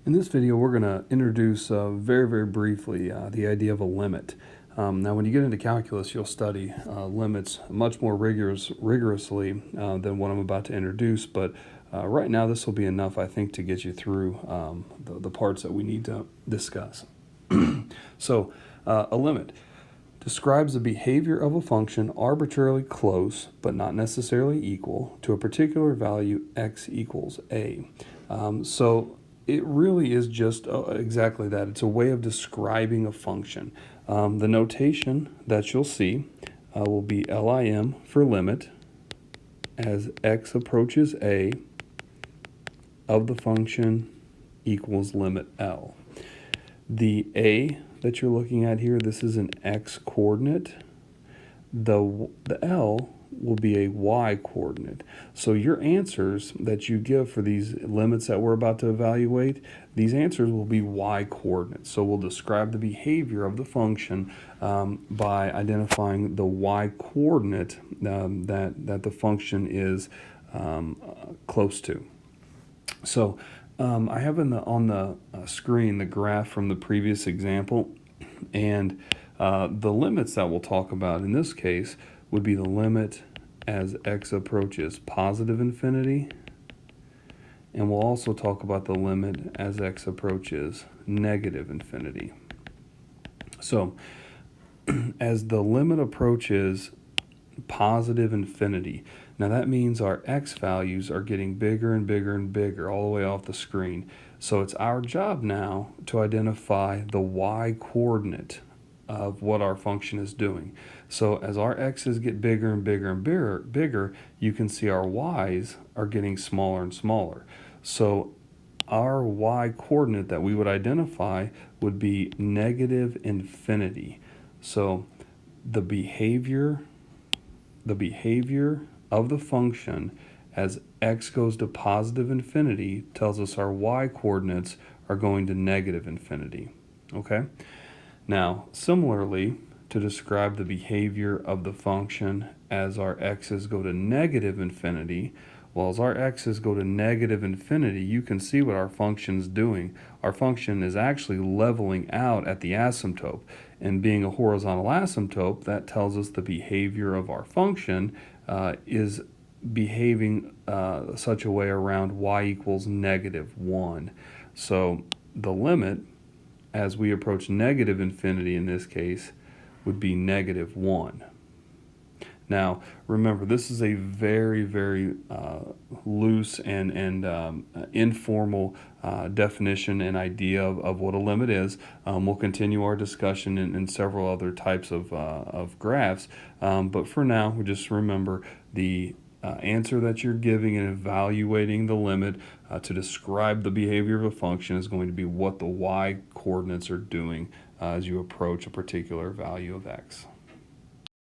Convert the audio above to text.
In this video, we're going to introduce very briefly the idea of a limit. Now, when you get into calculus, you'll study limits much more rigorously than what I'm about to introduce, but right now this will be enough, I think, to get you through the parts that we need to discuss. So, a limit describes the behavior of a function arbitrarily close, but not necessarily equal, to a particular value x equals a. So it really is just exactly that. It's a way of describing a function. The notation that you'll see will be LIM for limit as x approaches a of the function equals limit L. The a that you're looking at here, this is an x coordinate. The L will be a y coordinate. So your answers that you give for these limits that we're about to evaluate, these answers will be y coordinates. So we'll describe the behavior of the function by identifying the y coordinate that the function is close to. So I have on the screen the graph from the previous example, and the limits that we'll talk about in this case would be the limit as x approaches positive infinity, and we'll also talk about the limit as x approaches negative infinity. So as the limit approaches positive infinity, now that means our x values are getting bigger and bigger all the way off the screen. So it's our job now to identify the y coordinate of what our function is doing. So as our x's get bigger and bigger, you can see our y's are getting smaller and smaller. So our y coordinate that we would identify would be negative infinity. So the behavior of the function as x goes to positive infinity tells us our y coordinates are going to negative infinity. Okay? Now, similarly, to describe the behavior of the function as our x's go to negative infinity, well, as our x's go to negative infinity, you can see what our function is doing. Our function is actually leveling out at the asymptote. And being a horizontal asymptote, that tells us the behavior of our function is behaving such a way around y equals -1. So the limit, as we approach negative infinity in this case, would be -1. Now, remember, this is a very loose and informal definition and idea of what a limit is. We'll continue our discussion in several other types of graphs, but for now, just remember the answer that you're giving and evaluating the limit to describe the behavior of a function is going to be what the y coordinates are doing as you approach a particular value of x.